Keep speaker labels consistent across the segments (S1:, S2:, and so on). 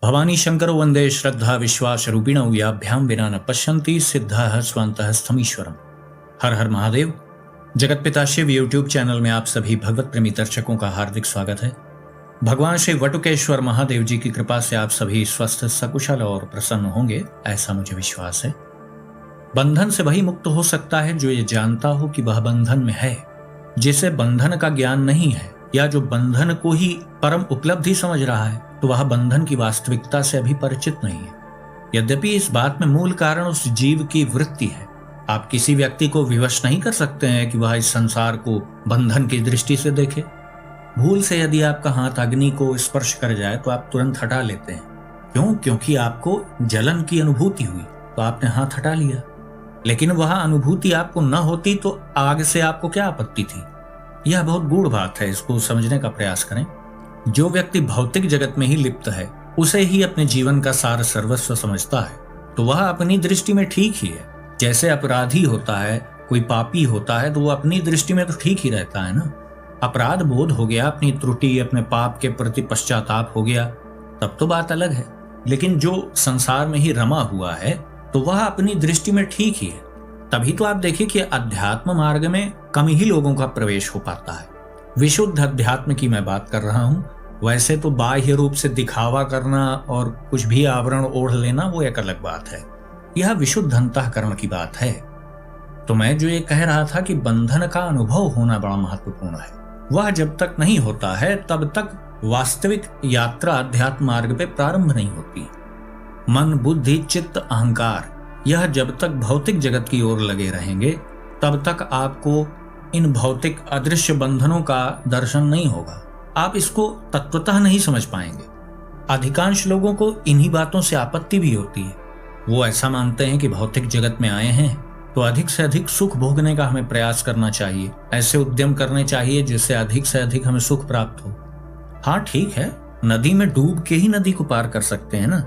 S1: भवानी शंकरो वंदे श्रद्धा विश्वास रूपिणौ याभ्याम विना न पश्यन्ति सिद्धाः स्वान्तः स्थमीश्वरम। हर हर महादेव। जगत पिता शिव यूट्यूब चैनल में आप सभी भगवत प्रेमी दर्शकों का हार्दिक स्वागत है। भगवान श्री वटुकेश्वर महादेव जी की कृपा से आप सभी स्वस्थ सकुशल और प्रसन्न होंगे, ऐसा मुझे विश्वास है। बंधन से वही मुक्त हो सकता है जो ये जानता हो कि वह बंधन में है। जिसे बंधन का ज्ञान नहीं है या जो बंधन को ही परम उपलब्धि समझ रहा है, तो वह बंधन की वास्तविकता से अभी परिचित नहीं है। यद्यपि इस बात में मूल कारण उस जीव की वृत्ति है। आप किसी व्यक्ति को विवश नहीं कर सकते हैं कि वह इस संसार को बंधन की दृष्टि से देखे। भूल से यदि आपका हाथ अग्नि को स्पर्श कर जाए तो आप तुरंत हटा लेते हैं। क्यों? क्योंकि आपको जलन की अनुभूति हुई तो आपने हाथ हटा लिया। लेकिन वह अनुभूति आपको न होती तो आग से आपको क्या आपत्ति थी? यह बहुत गूढ़ बात है, इसको समझने का प्रयास करें। जो व्यक्ति भौतिक जगत में ही लिप्त है, उसे ही अपने जीवन का सार सर्वस्व समझता है, तो वह अपनी दृष्टि में ठीक ही है। जैसे अपराधी होता है, कोई पापी होता है, तो वह अपनी दृष्टि में तो ठीक ही रहता है ना। अपराध बोध हो गया, अपनी त्रुटि अपने पाप के प्रति पश्चाताप हो गया, तब तो बात अलग है। लेकिन जो संसार में ही रमा हुआ है, तो वह अपनी दृष्टि में ठीक ही है। तभी तो आप देखिए कि अध्यात्म मार्ग में कम ही लोगों का प्रवेश हो पाता है। विशुद्ध अध्यात्म की मैं बात कर रहा हूं। वैसे तो बाह्य रूप से दिखावा करना और कुछ भी आवरण ओढ़ लेना वो एक अलग बात है। यह विशुद्ध अंतःकरण की बात है। तो मैं जो ये कह रहा था कि बंधन का अनुभव होना बड़ा महत्वपूर्ण है। वह जब तक नहीं होता है तब तक वास्तविक यात्रा अध्यात्म मार्ग पे प्रारंभ नहीं होती। मन, बुद्धि, चित्त, अहंकार, यह जब तक भौतिक जगत की ओर लगे रहेंगे तब तक आपको इन भौतिक अदृश्य बंधनों का दर्शन नहीं होगा। आप इसको तत्वतः नहीं समझ पाएंगे। अधिकांश लोगों को इन्हीं बातों से आपत्ति भी होती है। वो ऐसा मानते हैं कि भौतिक जगत में आए हैं तो अधिक से अधिक सुख भोगने का हमें प्रयास करना चाहिए, ऐसे उद्यम करने चाहिए जिससे अधिक से अधिक हमें सुख प्राप्त हो। हाँ ठीक है, नदी में डूब के ही नदी को पार कर सकते हैं ना,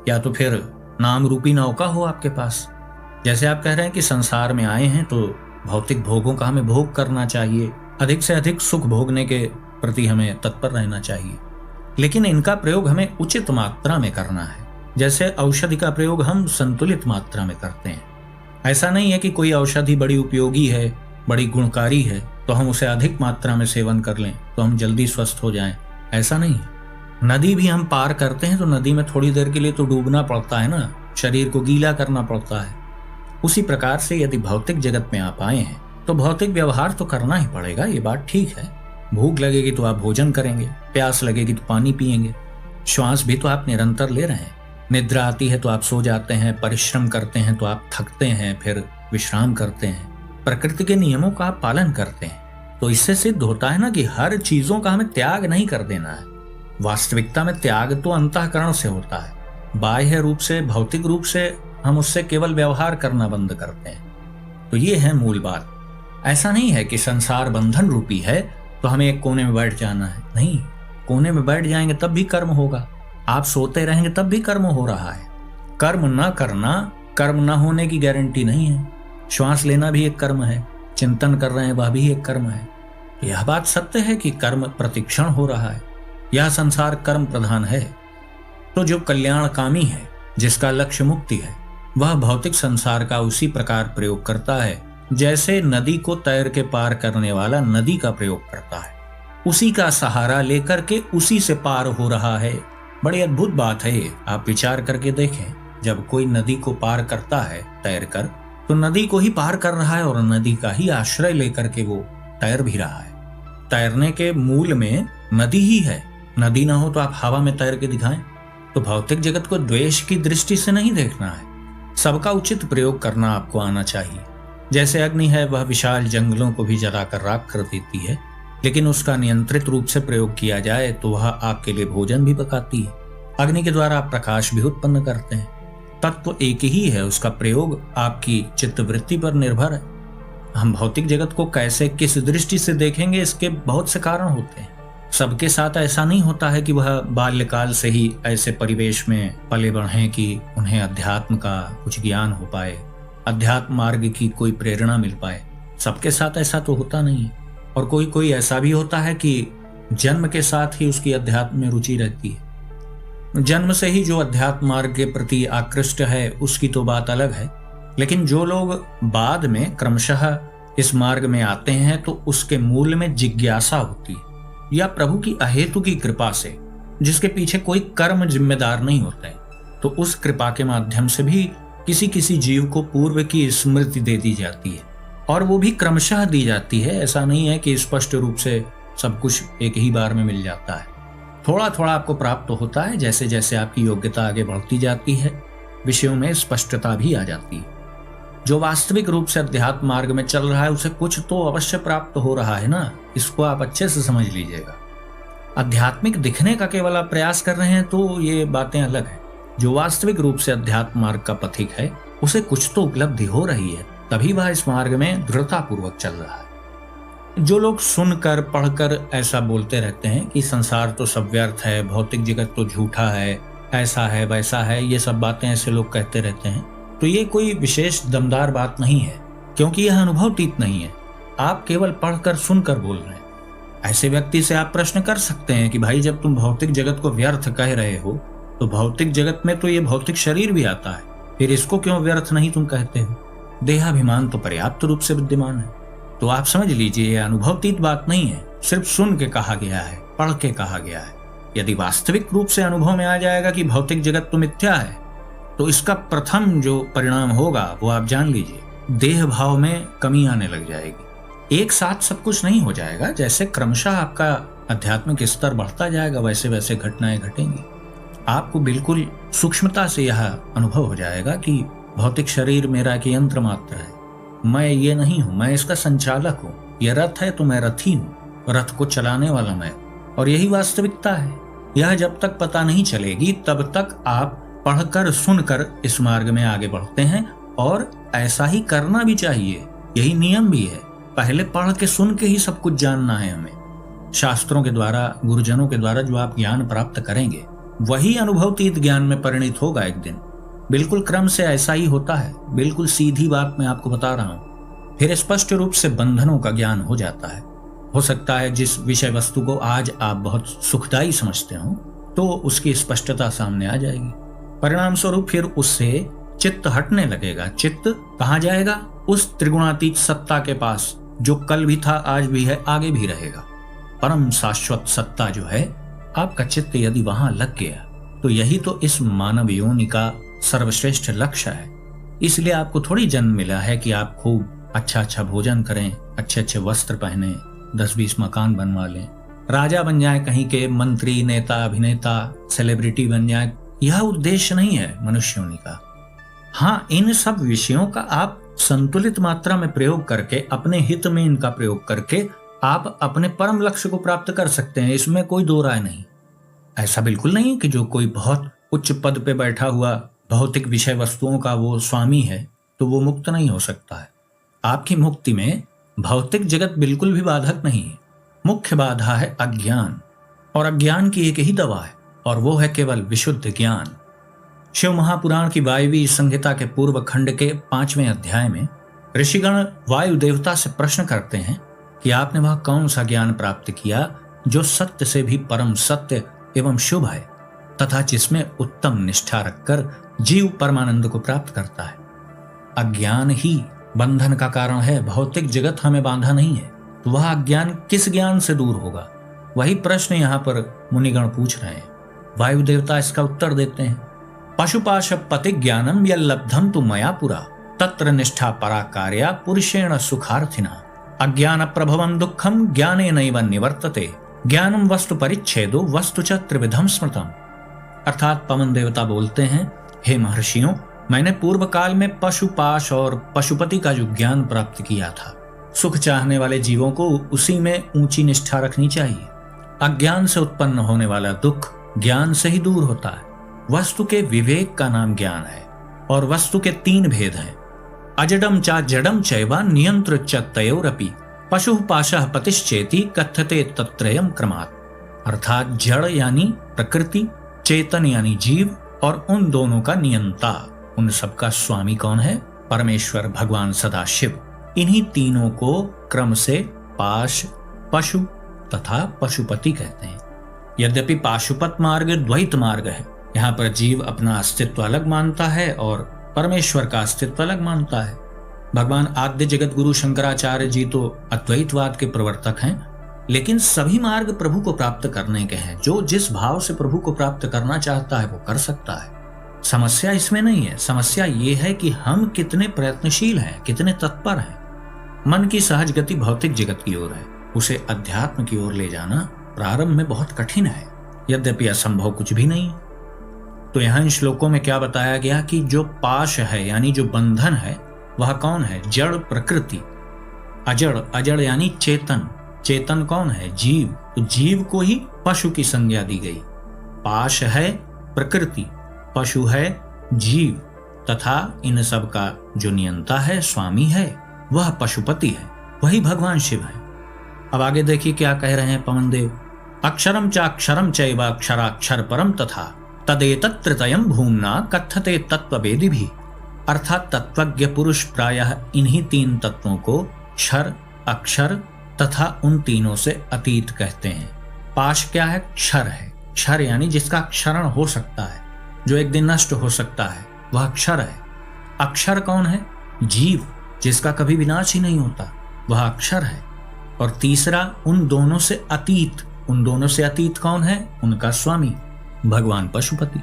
S1: या तो फिर नाम रूपी नौका हो आपके पास। जैसे आप कह रहे हैं कि संसार में आए हैं तो भौतिक भोगों का हमें भोग करना चाहिए, अधिक से अधिक सुख भोगने के प्रति हमें तत्पर रहना चाहिए। लेकिन इनका प्रयोग हमें उचित मात्रा में करना है। जैसे औषधि का प्रयोग हम संतुलित मात्रा में करते हैं। ऐसा नहीं है कि कोई औषधि बड़ी उपयोगी है, बड़ी गुणकारी है, तो हम उसे अधिक मात्रा में सेवन कर लें तो हम जल्दी स्वस्थ हो जाएं। ऐसा नहीं है। नदी भी हम पार करते हैं तो नदी में थोड़ी देर के लिए तो डूबना पड़ता है ना, शरीर को गीला करना पड़ता है। उसी प्रकार से यदि भौतिक जगत में आप आए हैं तो भौतिक व्यवहार तो करना ही पड़ेगा, ये बात ठीक है। भूख लगेगी तो आप भोजन करेंगे, प्यास लगेगी तो पानी पिएंगे, श्वास भी तो आप निरंतर ले रहे हैं। निद्रा आती है तो आप सो जाते हैं, परिश्रम करते हैं तो आप थकते हैं, फिर विश्राम करते हैं। प्रकृति के नियमों का आप पालन करते हैं। तो इससे सिद्ध होता है ना कि हर चीजों का हमें त्याग नहीं कर देना है। वास्तविकता में त्याग तो अंतःकरण से होता है। बाह्य रूप से, भौतिक रूप से हम उससे केवल व्यवहार करना बंद करते हैं। तो ये है मूल बात। ऐसा नहीं है कि संसार बंधन रूपी है तो हमें एक कोने में बैठ जाना है। नहीं, कोने में बैठ जाएंगे तब भी कर्म होगा। आप सोते रहेंगे तब भी कर्म हो रहा है। कर्म न करना कर्म न होने की गारंटी नहीं है। श्वास लेना भी एक कर्म है, चिंतन कर रहे हैं वह भी एक कर्म है। यह बात सत्य है कि कर्म प्रतिक्षण हो रहा है। यह संसार कर्म प्रधान है। तो जो कल्याणकामी है, जिसका लक्ष्य मुक्ति है, वह भौतिक संसार का उसी प्रकार प्रयोग करता है जैसे नदी को तैर के पार करने वाला नदी का प्रयोग करता है। उसी का सहारा लेकर के उसी से पार हो रहा है। बड़ी अद्भुत बात है ये, आप विचार करके देखें। जब कोई नदी को पार करता है तैर कर, तो नदी को ही पार कर रहा है और नदी का ही आश्रय लेकर के वो तैर भी रहा है। तैरने के मूल में नदी ही है। नदी ना हो तो आप हवा में तैर के दिखाएं। तो भौतिक जगत को द्वेष की दृष्टि से नहीं देखना है। सबका उचित प्रयोग करना आपको आना चाहिए। जैसे अग्नि है, वह विशाल जंगलों को भी जलाकर राख कर देती है, लेकिन उसका नियंत्रित रूप से प्रयोग किया जाए तो वह आपके लिए भोजन भी पकाती है। अग्नि के द्वारा आप प्रकाश भी उत्पन्न करते हैं। तत्व एक ही है, उसका प्रयोग आपकी चित्तवृत्ति पर निर्भर है। हम भौतिक जगत को कैसे, किस दृष्टि से देखेंगे, इसके बहुत से कारण होते हैं। सबके साथ ऐसा नहीं होता है कि वह बाल्यकाल से ही ऐसे परिवेश में पले बढ़े कि उन्हें अध्यात्म का कुछ ज्ञान हो पाए, अध्यात्म मार्ग की कोई प्रेरणा मिल पाए। सबके साथ ऐसा तो होता नहीं है। और कोई कोई ऐसा भी होता है कि जन्म के साथ ही उसकी अध्यात्म में रुचि रहती है। जन्म से ही जो अध्यात्म मार्ग के प्रति आकृष्ट है उसकी तो बात अलग है, लेकिन जो लोग बाद में क्रमशः इस मार्ग में आते हैं तो उसके मूल में जिज्ञासा होती है, या प्रभु की अहेतु की कृपा से, जिसके पीछे कोई कर्म जिम्मेदार नहीं होते, तो उस कृपा के माध्यम से भी किसी किसी जीव को पूर्व की स्मृति दे दी जाती है, और वो भी क्रमशः दी जाती है। ऐसा नहीं है कि स्पष्ट रूप से सब कुछ एक ही बार में मिल जाता है। थोड़ा थोड़ा आपको प्राप्त होता है। जैसे जैसे आपकी योग्यता आगे बढ़ती जाती है, विषयों में स्पष्टता भी आ जाती है। जो वास्तविक रूप से अध्यात्म मार्ग में चल रहा है उसे कुछ तो अवश्य प्राप्त हो रहा है ना, इसको आप अच्छे से समझ लीजिएगा। आध्यात्मिक दिखने का केवल आप प्रयास कर रहे हैं तो ये बातें अलग है। जो वास्तविक रूप से अध्यात्म मार्ग का पथिक है उसे कुछ तो उपलब्धि हो रही है, तभी वह इस मार्ग में दृढ़तापूर्वक चल रहा है। जो लोग सुनकर पढ़कर ऐसा बोलते रहते हैं कि संसार तो सब व्यर्थ है, भौतिक जगत तो झूठा है, ऐसा है वैसा है, ये सब बातें ऐसे लोग कहते रहते हैं, तो ये कोई विशेष दमदार बात नहीं है, क्योंकि यह अनुभवतीत नहीं है। आप केवल पढ़कर सुनकर बोल रहे हैं। ऐसे व्यक्ति से आप प्रश्न कर सकते हैं कि भाई जब तुम भौतिक जगत को व्यर्थ कह रहे हो तो भौतिक जगत में तो ये भौतिक शरीर भी आता है, फिर इसको क्यों व्यर्थ नहीं तुम कहते हो? देहाभिमान तो पर्याप्त रूप से विद्यमान है। तो आप समझ लीजिए यह अनुभवतीत बात नहीं है, सिर्फ सुन के कहा गया है, पढ़ के कहा गया है। यदि वास्तविक रूप से अनुभव में आ जाएगा कि भौतिक जगत तो मिथ्या है, तो इसका प्रथम जो परिणाम होगा वो आप जान लीजिए, देह भाव में कमी आने लग जाएगी। एक साथ सब कुछ नहीं हो जाएगा। जैसे क्रमशः आपका आध्यात्मिक स्तर बढ़ता जाएगा वैसे वैसे घटनाएं घटेंगी। आपको बिल्कुल सूक्ष्मता से यह अनुभव हो जाएगा कि भौतिक शरीर मेरा एक यंत्र मात्र है, मैं ये नहीं हूं, मैं इसका संचालक हूं। यह रथ है तो मैं रथी हूं, रथ को चलाने वाला मैं, और यही वास्तविकता है। यह जब तक पता नहीं चलेगी तब तक आप पढ़कर सुनकर इस मार्ग में आगे बढ़ते हैं, और ऐसा ही करना भी चाहिए। यही नियम भी है, पहले पढ़ के सुन के ही सब कुछ जानना है हमें। शास्त्रों के द्वारा, गुरुजनों के द्वारा जो आप ज्ञान प्राप्त करेंगे वही अनुभवतीत ज्ञान में परिणित होगा एक दिन। बिल्कुल क्रम से ऐसा ही होता है, बिल्कुल सीधी बात मैं आपको बता रहा हूं। फिर स्पष्ट रूप से बंधनों का ज्ञान हो जाता है। हो सकता है जिस विषय वस्तु को आज आप बहुत सुखदायी समझते हो तो उसकी स्पष्टता सामने आ जाएगी। परिणाम स्वरूप फिर उससे चित्त हटने लगेगा। चित्त कहाँ जाएगा? उस त्रिगुणातीत सत्ता के पास जो कल भी था, आज भी है, आगे भी रहेगा। परम शाश्वत सत्ता जो है, आपका चित्त यदि वहां लग गया तो यही तो इस मानव योनि का सर्वश्रेष्ठ लक्ष्य है। इसलिए आपको थोड़ी जन्म मिला है कि आप खूब अच्छा अच्छा भोजन करें, अच्छे अच्छे वस्त्र पहने, 10-20 मकान बनवा लें, राजा बन जाए, कहीं के मंत्री, नेता, अभिनेता, सेलिब्रिटी बन जाए। यह उद्देश्य नहीं है मनुष्य योनि का। हाँ, इन सब विषयों का आप संतुलित मात्रा में प्रयोग करके, अपने हित में इनका प्रयोग करके आप अपने परम लक्ष्य को प्राप्त कर सकते हैं, इसमें कोई दो राय नहीं। ऐसा बिल्कुल नहीं कि जो कोई बहुत उच्च पद पे बैठा हुआ भौतिक विषय वस्तुओं का वो स्वामी है तो वो मुक्त नहीं हो सकता है। आपकी मुक्ति में भौतिक जगत बिल्कुल भी बाधक नहीं है। मुख्य बाधा है अज्ञान, और अज्ञान की एक ही दवा है, और वो है केवल विशुद्ध ज्ञान। शिव महापुराण की वायवी संहिता के पूर्व खंड के 5वें अध्याय में ऋषिगण वायु देवता से प्रश्न करते हैं कि आपने वह कौन सा ज्ञान प्राप्त किया जो सत्य से भी परम सत्य एवं शुभ है, तथा जिसमें उत्तम निष्ठा रखकर जीव परमानंद को प्राप्त करता है। अज्ञान ही बंधन का कारण है। भौतिक जगत हमें बांधा नहीं है, तो वह अज्ञान किस ज्ञान से दूर होगा? वही प्रश्न यहाँ पर मुनिगण पूछ रहे हैं। वायु देवता इसका उत्तर देते हैं, पशुपाश पति ज्ञानम यल्लब्धम तु मया पुरा तत्र निष्ठा परा कार्या पुरुषेण सुखार्थिना अज्ञान प्रभवम दुखम ज्ञाने नैव निवर्तते ज्ञानम वस्तु परिच्छेदो वस्तु च त्रिविधम स्मृतम। अर्थात पवन देवता बोलते हैं, हे महर्षियों, मैंने पूर्व काल में पशुपाश और पशुपति का जो ज्ञान प्राप्त किया था, सुख चाहने वाले जीवों को उसी में ऊंची निष्ठा रखनी चाहिए। अज्ञान से उत्पन्न होने वाला दुख ज्ञान से ही दूर होता है। वस्तु के विवेक का नाम ज्ञान है, और वस्तु के 3 भेद हैं, अजडम चा जडम चैवा नियंत्र च तयोरपि पशु पाशः पतिश्चेति कथ्यते तत्रयम् क्रमात्। अर्थात जड़ यानी प्रकृति, चेतन यानी जीव, और उन दोनों का नियंता, उन सबका स्वामी कौन है? परमेश्वर भगवान सदाशिव। इन्हीं तीनों को क्रम से पाश, पशु तथा पशुपति कहते हैं। यद्यपि पाशुपत मार्ग द्वैत मार्ग है, यहाँ पर जीव अपना अस्तित्व अलग मानता है और परमेश्वर का अस्तित्व अलग मानता है। भगवान आद्य जगत गुरु शंकराचार्य जी तो अद्वैतवाद के प्रवर्तक हैं, लेकिन सभी मार्ग प्रभु को प्राप्त करने के हैं। जो जिस भाव से प्रभु को प्राप्त करना चाहता है वो कर सकता है। समस्या इसमें नहीं है, समस्या ये है कि हम कितने प्रयत्नशील हैं, कितने तत्पर हैं। मन की सहज गति भौतिक जगत की ओर है, उसे अध्यात्म की ओर ले जाना प्रारंभ में बहुत कठिन है, यद्यपि असंभव कुछ भी नहीं। तो यहाँ इन श्लोकों में क्या बताया गया कि जो पाश है यानी जो बंधन है वह कौन है? जड़ प्रकृति। अजड़, अजड़ यानी चेतन। चेतन कौन है? जीव। तो जीव को ही पशु की संज्ञा दी गई। पाश है प्रकृति, पशु है जीव, तथा इन सब का जो नियंता है, स्वामी है, वह पशुपति है, वही भगवान शिव है। अब आगे देखिए क्या कह रहे हैं पवन देव। अक्षरम चाक्षरम चैव अक्षराक्षर परम तथा तदेतत् तृतयम् भूम्ना कथ्यते तत्ववेदी भी। अर्थात तत्वज्ञ पुरुष प्रायः इन्हीं तीन तत्वों को क्षर, अक्षर तथा उन तीनों से अतीत कहते हैं। पाश क्या है? क्षर है। क्षर यानी जिसका क्षरण हो सकता है, जो एक दिन नष्ट हो सकता है, वह अक्षर है। अक्षर कौन है? जीव, जिसका कभी विनाश ही नहीं होता, वह अक्षर है। और तीसरा उन दोनों से अतीत। उन दोनों से अतीत कौन है? उनका स्वामी भगवान पशुपति।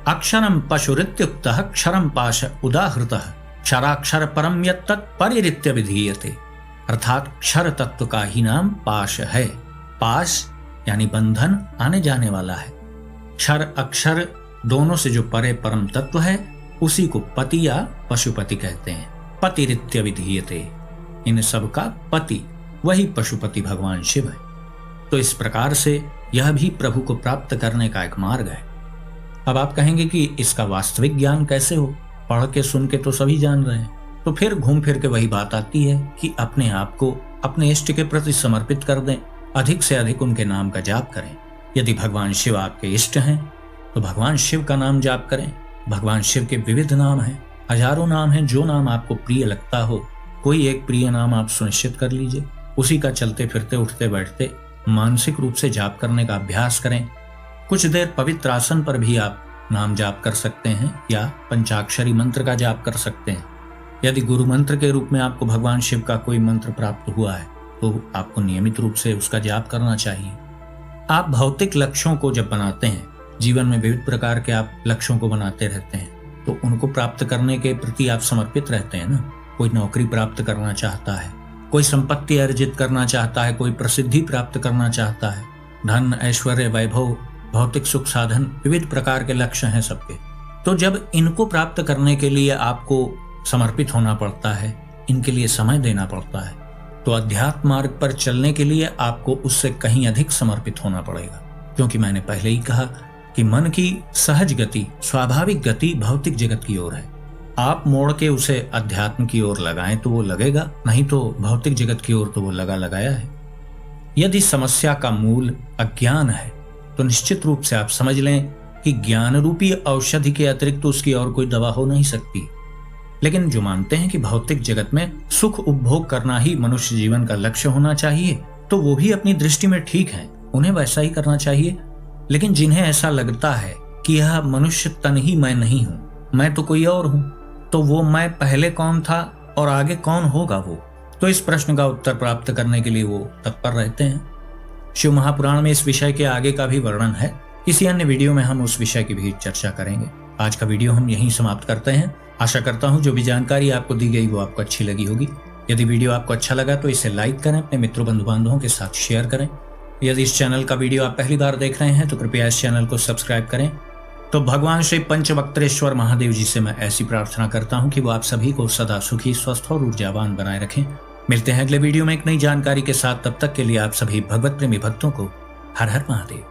S1: अक्षरम पशुरित्युक्तः क्षरम पाश उदाहृतः क्षराक्षर परम यत्तत् परिरित्य विधीयते। अर्थात क्षर तत्व का ही नाम पाश है। पाश यानी बंधन, आने जाने वाला है। क्षर अक्षर दोनों से जो परे परम तत्व है, उसी को पति या पशुपति कहते हैं। पतिरित्य विधीयते, इन सब का पति वही पशुपति भगवान शिव है। तो इस प्रकार से यह भी प्रभु को प्राप्त करने का एक मार्ग है। अब आप कहेंगे कि इसका वास्तविक ज्ञान कैसे हो? पढ़ के सुन के तो सभी जान रहे हैं। तो फिर घूम फिर के वही बात आती है कि अपने आप को अपने इष्ट के प्रति समर्पित कर दें, अधिक से अधिक उनके नाम का जाप करें। यदि भगवान शिव आपके इष्ट हैं तो भगवान शिव का नाम जाप करें। भगवान शिव के विविध नाम हैं, हजारों नाम हैं। जो नाम आपको प्रिय लगता हो, कोई एक प्रिय नाम आप सुनिश्चित कर लीजिए, उसी का चलते फिरते उठते बैठते मानसिक रूप से जाप करने का अभ्यास करें। कुछ देर पवित्र आसन पर भी आप नाम जाप कर सकते हैं या पंचाक्षरी मंत्र का जाप कर सकते हैं। यदि गुरु मंत्र के रूप में आपको भगवान शिव का कोई मंत्र प्राप्त हुआ है तो आपको नियमित रूप से उसका जाप करना चाहिए। आप भौतिक लक्ष्यों को जब बनाते हैं, जीवन में विविध प्रकार के आप लक्ष्यों को बनाते रहते हैं, तो उनको प्राप्त करने के प्रति आप समर्पित रहते हैं ना। कोई नौकरी प्राप्त करना चाहता है, कोई संपत्ति अर्जित करना चाहता है, कोई प्रसिद्धि प्राप्त करना चाहता है, धन ऐश्वर्य वैभव भौतिक सुख साधन, विविध प्रकार के लक्ष्य हैं सबके। तो जब इनको प्राप्त करने के लिए आपको समर्पित होना पड़ता है, इनके लिए समय देना पड़ता है, तो अध्यात्म मार्ग पर चलने के लिए आपको उससे कहीं अधिक समर्पित होना पड़ेगा। क्योंकि मैंने पहले ही कहा कि मन की सहज गति, स्वाभाविक गति भौतिक जगत की ओर है। आप मोड़ के उसे अध्यात्म की ओर लगाएं तो वो लगेगा, नहीं तो भौतिक जगत की ओर तो वो लगा लगाया है। यदि समस्या का मूल अज्ञान है तो निश्चित रूप से आप समझ लें कि ज्ञान रूपी औषधि के अतिरिक्त तो उसकी और कोई दवा हो नहीं सकती। लेकिन जो मानते हैं कि भौतिक जगत में सुख उपभोग करना ही मनुष्य जीवन का लक्ष्य होना चाहिए, तो वो भी अपनी दृष्टि में ठीक है, उन्हें वैसा ही करना चाहिए। लेकिन जिन्हें ऐसा लगता है कि यह मनुष्य तन ही मैं नहीं हूं, मैं तो कोई और हूं, तो वो मैं पहले कौन था और आगे कौन होगा वो, तो इस प्रश्न का उत्तर प्राप्त करने के लिए वो तत्पर रहते हैं। शिव महापुराण में इस विषय के आगे का भी वर्णन है। किसी अन्य वीडियो में हम उस विषय की भी चर्चा करेंगे। आज का वीडियो हम यहीं समाप्त करते हैं। आशा करता हूं जो भी जानकारी आपको दी गई वो आपको अच्छी लगी होगी। यदि वीडियो आपको अच्छा लगा तो इसे लाइक करें, अपने मित्रों बंधु बांधवों के साथ शेयर करें। यदि इस चैनल का वीडियो आप पहली बार देख रहे हैं तो कृपया इस चैनल को सब्सक्राइब करें। तो भगवान श्री पंचवक्त्रेश्वर महादेव जी से मैं ऐसी प्रार्थना करता हूं कि वो आप सभी को सदा सुखी, स्वस्थ और ऊर्जावान बनाए रखें। मिलते हैं अगले वीडियो में एक नई जानकारी के साथ। तब तक के लिए आप सभी भगवत प्रेमी भक्तों को हर हर महादेव।